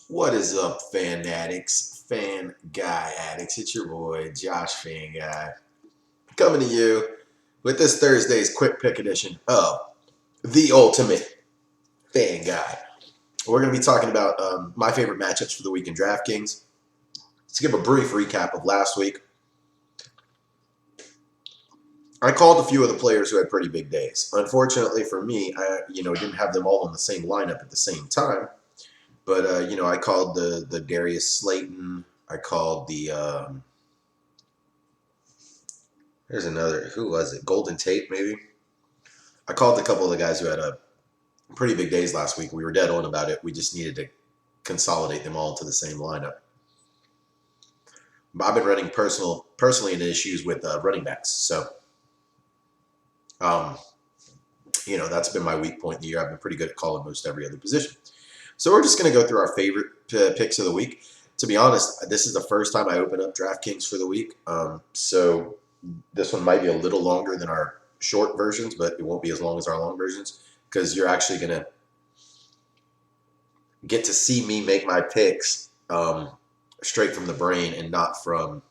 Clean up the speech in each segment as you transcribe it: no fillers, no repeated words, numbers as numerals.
What is up, fan addicts, fan guy addicts? It's your boy, Josh Fan Guy, coming to you with this Thursday's quick pick edition of The Ultimate Fan Guy. We're going to be talking about my favorite matchups for the week in DraftKings. Let's give a brief recap of last week. I called a few of the players who had pretty big days. Unfortunately for me, I didn't have them all in the same lineup at the same time. But I called the Darius Slayton. I called the there's another. Who was it? Golden Tate, maybe. I called a couple of the guys who had a pretty big days last week. We were dead on about it. We just needed to consolidate them all into the same lineup. But I've been running personally into issues with running backs, so um, that's been my weak point in the year. I've been pretty good at calling most every other position. So we're just going to go through our favorite picks of the week. To be honest, this is the first time I open up DraftKings for the week, so this one might be a little longer than our short versions, but it won't be as long as our long versions because you're actually going to get to see me make my picks straight from the brain and not from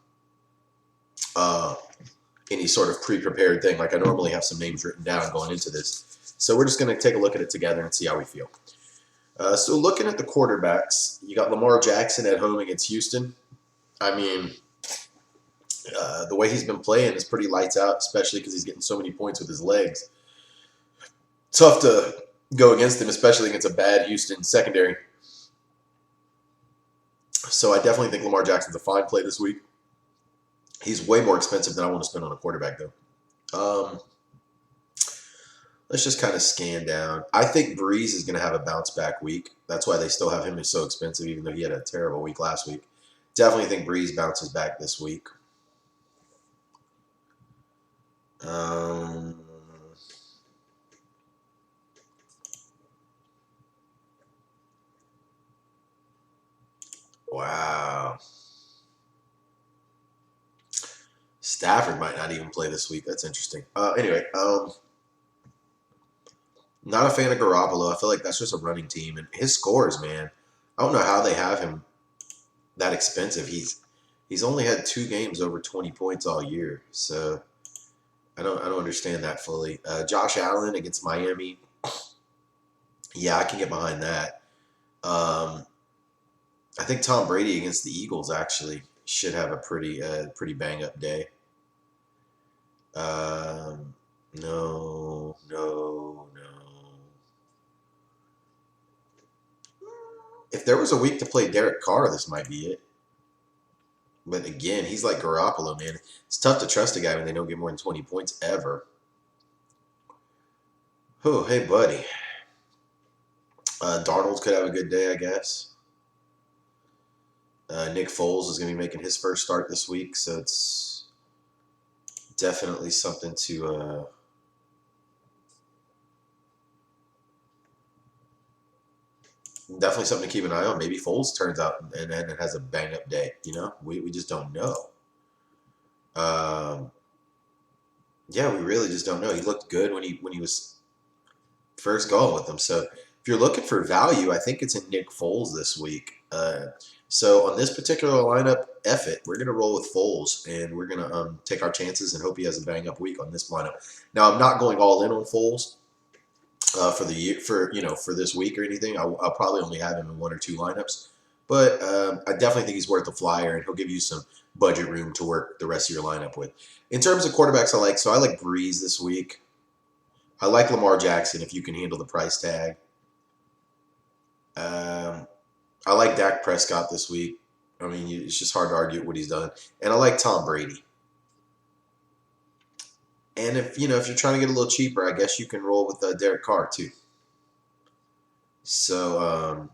any sort of pre-prepared thing. Like I normally have some names written down going into this. So we're just going to take a look at it together and see how we feel. So looking at the quarterbacks, you got Lamar Jackson at home against Houston. I mean, the way he's been playing is pretty lights out, especially because he's getting so many points with his legs. Tough to go against him, especially against a bad Houston secondary. So I definitely think Lamar Jackson's a fine play this week. He's way more expensive than I want to spend on a quarterback, though. Let's just kind of scan down. I think Breeze is going to have a bounce back week. That's why they still have him as so expensive, even though he had a terrible week last week. Definitely think Breeze bounces back this week. Wow. Stafford might not even play this week. That's interesting. Anyway, not a fan of Garoppolo. I feel like that's just a running team. And his scores, man, I don't know how they have him that expensive. He's only had 2 games over 20 points all year. So I don't understand that fully. Josh Allen against Miami. Yeah, I can get behind that. I think Tom Brady against the Eagles actually should have a pretty bang up day. No, no, no. If there was a week to play Derek Carr, this might be it. But again, he's like Garoppolo, man. It's tough to trust a guy when they don't get more than 20 points ever. Oh, hey, buddy. Darnold could have a good day, I guess. Nick Foles is going to be making his first start this week, so it's definitely something to keep an eye on. Maybe Foles turns out and has a bang up day. We just don't know. Yeah, we really just don't know. He looked good when he was first going with them. So if you're looking for value, I think it's in Nick Foles this week. So on this particular lineup, F it. We're gonna roll with Foles, and we're gonna take our chances and hope he has a bang up week on this lineup. Now I'm not going all in on Foles for the year for this week or anything. I'll probably only have him in 1 or 2 lineups, but I definitely think he's worth a flyer, and he'll give you some budget room to work the rest of your lineup with. In terms of quarterbacks, I like Breeze this week. I like Lamar Jackson if you can handle the price tag. I like Dak Prescott this week. I mean, it's just hard to argue what he's done. And I like Tom Brady. And if you're trying to get a little cheaper, I guess you can roll with Derek Carr too. So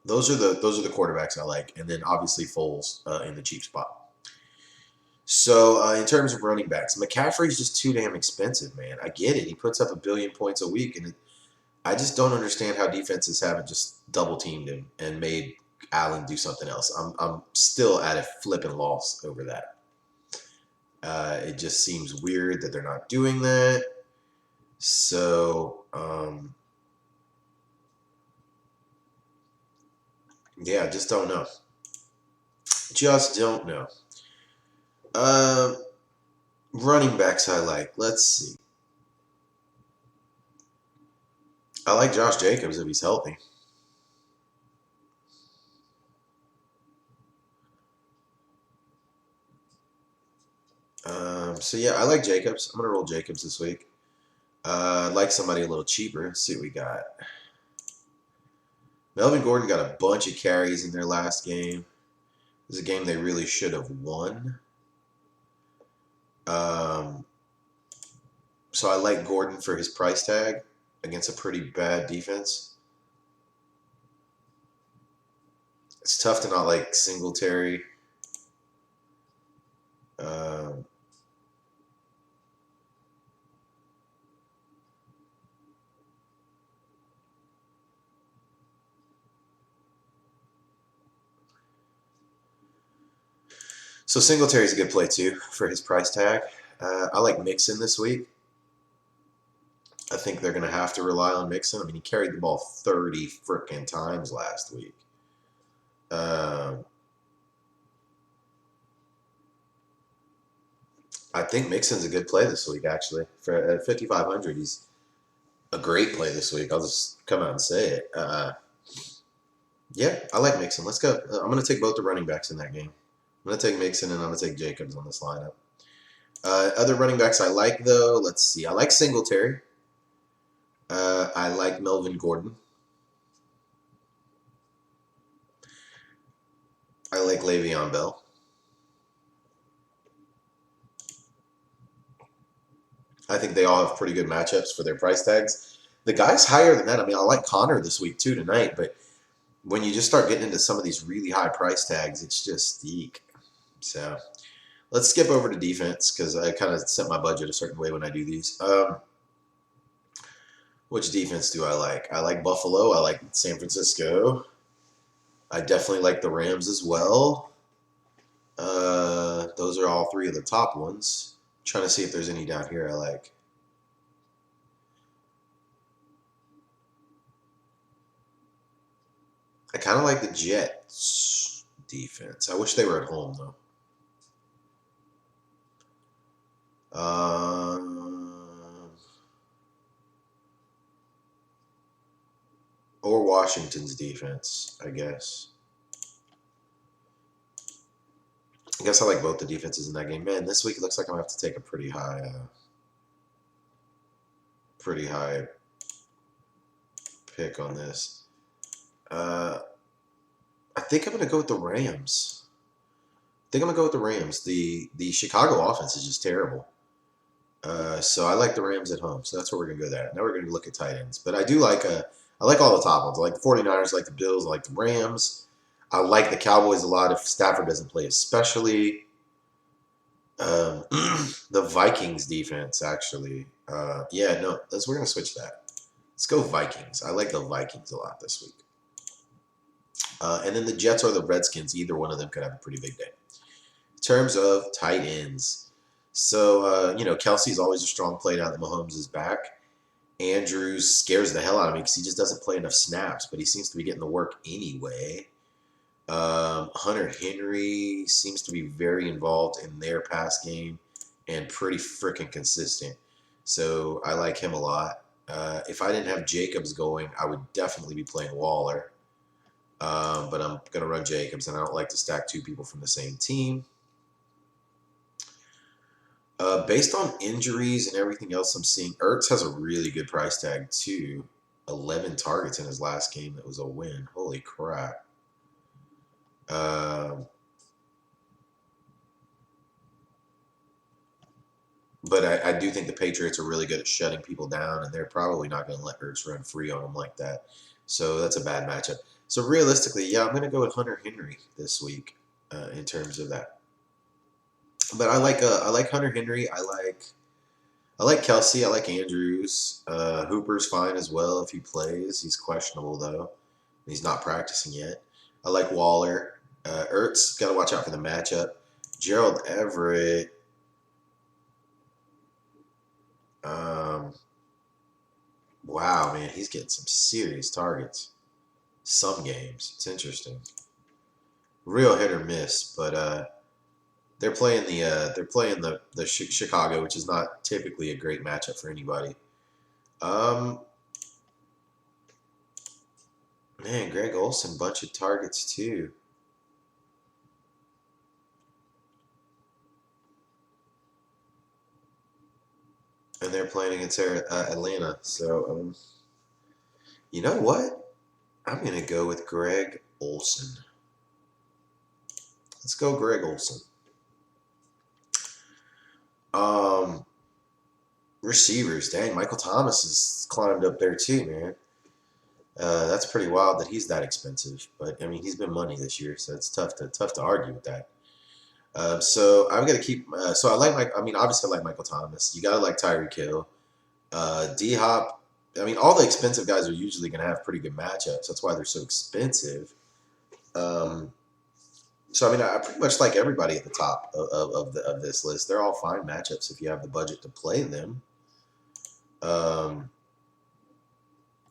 those are the quarterbacks I like, and then obviously Foles in the cheap spot. So in terms of running backs, McCaffrey's just too damn expensive, man. I get it; he puts up 1 billion points a week, and I just don't understand how defenses haven't just double teamed him and made Allen do something else. I'm still at a flipping loss over that. It just seems weird that they're not doing that. So Yeah, just don't know. Just don't know. Um, Running backs I like. Let's see. I like Josh Jacobs if he's healthy. So yeah, I like Jacobs. I'm gonna roll Jacobs this week. I'd like somebody a little cheaper. Let's see what we got. Melvin Gordon got a bunch of carries in their last game. It was a game they really should have won. Um, so I like Gordon for his price tag against a pretty bad defense. It's tough to not like Singletary. Um, so Singletary's a good play too for his price tag. I like Mixon this week. I think they're going to have to rely on Mixon. I mean, he carried the ball 30 frickin' times last week. Um, I think Mixon's a good play this week, actually. For at 5,500, he's a great play this week. I'll just come out and say it. Yeah, I like Mixon. Let's go. I'm going to take both the running backs in that game. I'm going to take Mixon and I'm going to take Jacobs on this lineup. Other running backs I like, though, let's see. I like Singletary. I like Melvin Gordon. I like Le'Veon Bell. I think they all have pretty good matchups for their price tags. The guys higher than that, I mean, I like Connor this week too tonight, but when you just start getting into some of these really high price tags, it's just eek. So let's skip over to defense because I kind of set my budget a certain way when I do these. Which defense do I like? I like Buffalo. I like San Francisco. I definitely like the Rams as well. Those are all three of the top ones. I'm trying to see if there's any down here I like. I kind of like the Jets defense. I wish they were at home though. Or Washington's defense, I guess. I guess I like both the defenses in that game. Man, this week it looks like I'm gonna have to take a pretty high pick on this. I think I'm gonna go with the Rams. I think I'm gonna go with the Rams. The Chicago offense is just terrible. So I like the Rams at home. So that's where we're gonna go there. Now we're gonna look at tight ends. But I like all the top ones. I like the 49ers, I like the Bills, I like the Rams. I like the Cowboys a lot if Stafford doesn't play, especially um, the Vikings defense. Actually, yeah, no, we're gonna switch that. Let's go Vikings. I like the Vikings a lot this week. And then the Jets or the Redskins. Either one of them could have a pretty big day. In terms of tight ends, so Kelsey's always a strong play now that Mahomes is back. Andrews scares the hell out of me because he just doesn't play enough snaps, but he seems to be getting the work anyway. Hunter Henry seems to be very involved in their pass game and pretty freaking consistent. So I like him a lot. If I didn't have Jacobs going, I would definitely be playing Waller. But I'm going to run Jacobs, and I don't like to stack two people from the same team. Based on injuries and everything else I'm seeing, Ertz has a really good price tag too. 11 targets in his last game. That was a win. Holy crap. But I do think the Patriots are really good at shutting people down, and they're probably not going to let Ertz run free on them like that. So that's a bad matchup. So realistically, yeah, I'm going to go with Hunter Henry this week in terms of that. But I like Hunter Henry. I like Kelsey. I like Andrews. Hooper's fine as well if he plays. He's questionable though. He's not practicing yet. I like Waller. Ertz, got to watch out for the matchup. Gerald Everett. Wow, man, he's getting some serious targets. Some games. It's interesting. real hit or miss. But they're playing the Chicago, which is not typically a great matchup for anybody. Um, Man, Greg Olson, bunch of targets too, and they're playing against Atlanta. So you know what? I'm gonna go with Greg Olson. Let's go, Greg Olson. Um, Receivers, dang, Michael Thomas has climbed up there too, man. That's pretty wild that he's that expensive. But I mean, he's been money this year, so it's tough to argue with that. So I'm gonna keep. So I like Mike. I mean, obviously I like Michael Thomas. You gotta like Tyreek Hill. D Hop. I mean, all the expensive guys are usually gonna have pretty good matchups. That's why they're so expensive. Um, so I mean, I pretty much like everybody at the top of this list. They're all fine matchups if you have the budget to play them. Um,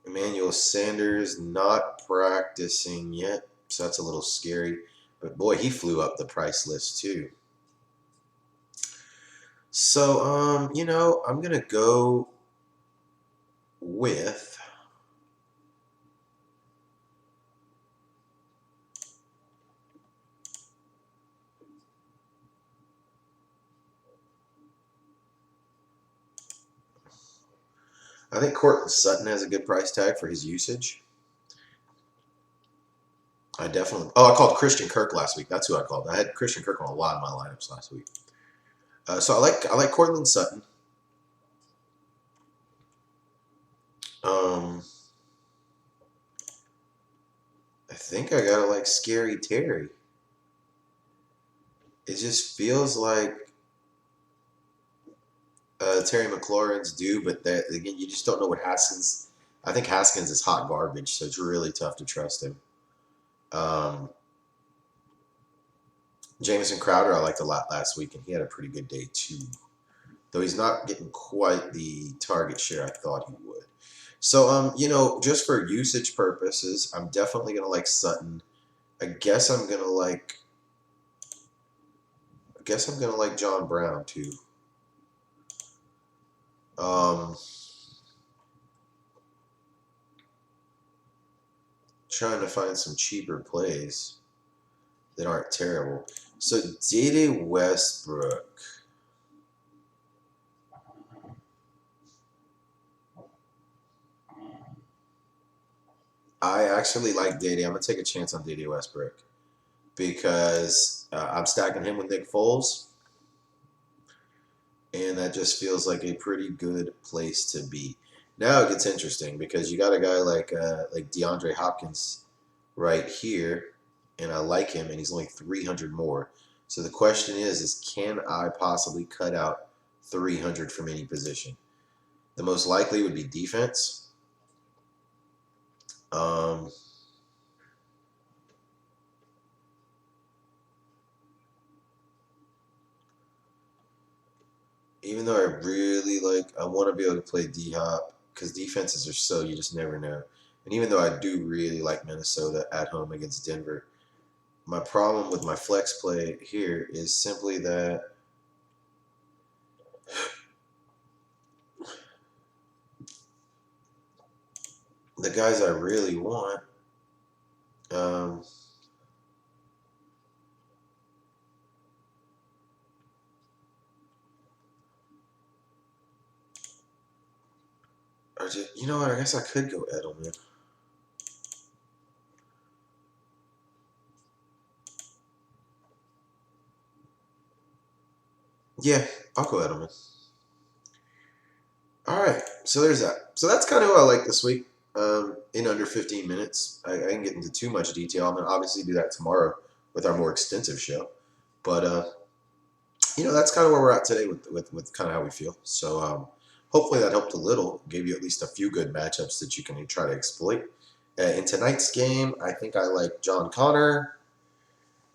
Emmanuel Sanders not practicing yet, so that's a little scary. But boy, he flew up the price list too. So, I'm gonna go with. I think Cortland Sutton has a good price tag for his usage. I definitely. Oh, I called Christian Kirk last week. That's who I called. I had Christian Kirk on a lot of my lineups last week. So I like Cortland Sutton. Um, I think I gotta like Scary Terry. It just feels like Terry McLaurin's due, but that again, you just don't know what Haskins. I think Haskins is hot garbage, so it's really tough to trust him. Um, Jamison Crowder, I liked a lot last week, and he had a pretty good day too. Though he's not getting quite the target share I thought he would. So, just for usage purposes, I'm definitely gonna like Sutton. I guess I'm gonna like. I guess I'm gonna like John Brown too. Um, Trying to find some cheaper plays that aren't terrible. So, Dede Westbrook. I actually like Dede. I'm gonna take a chance on Dede Westbrook because I'm stacking him with Nick Foles, and that just feels like a pretty good place to be. Now it gets interesting because you got a guy like DeAndre Hopkins right here, and I like him, and he's only 300 more. So the question is can I possibly cut out 300 from any position? The most likely would be defense. Um, Even though I really I want to be able to play D Hop because defenses are so you just never know. And even though I do really like Minnesota at home against Denver, my problem with my flex play here is simply that the guys I really want um, are just, you know what? I guess I could go Edelman. Yeah, I'll go Edelman. All right, so there's that. So that's kind of who I like this week. In under 15 minutes, I can get into too much detail. I'm gonna obviously do that tomorrow with our more extensive show. But that's kind of where we're at today with kind of how we feel. So hopefully that helped a little, gave you at least a few good matchups that you can try to exploit. In tonight's game, I think I like John Connor.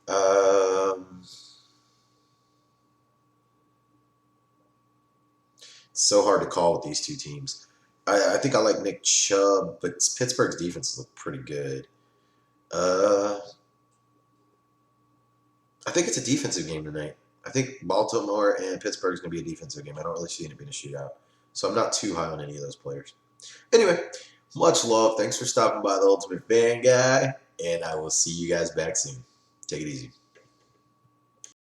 Um, it's so hard to call with these two teams. I think I like Nick Chubb, but Pittsburgh's defense look pretty good. Uh, I think it's a defensive game tonight. I think Baltimore and Pittsburgh is going to be a defensive game. I don't really see it being a shootout. So I'm not too high on any of those players. Anyway, much love. Thanks for stopping by the Ultimate Fan Guy. And I will see you guys back soon. Take it easy.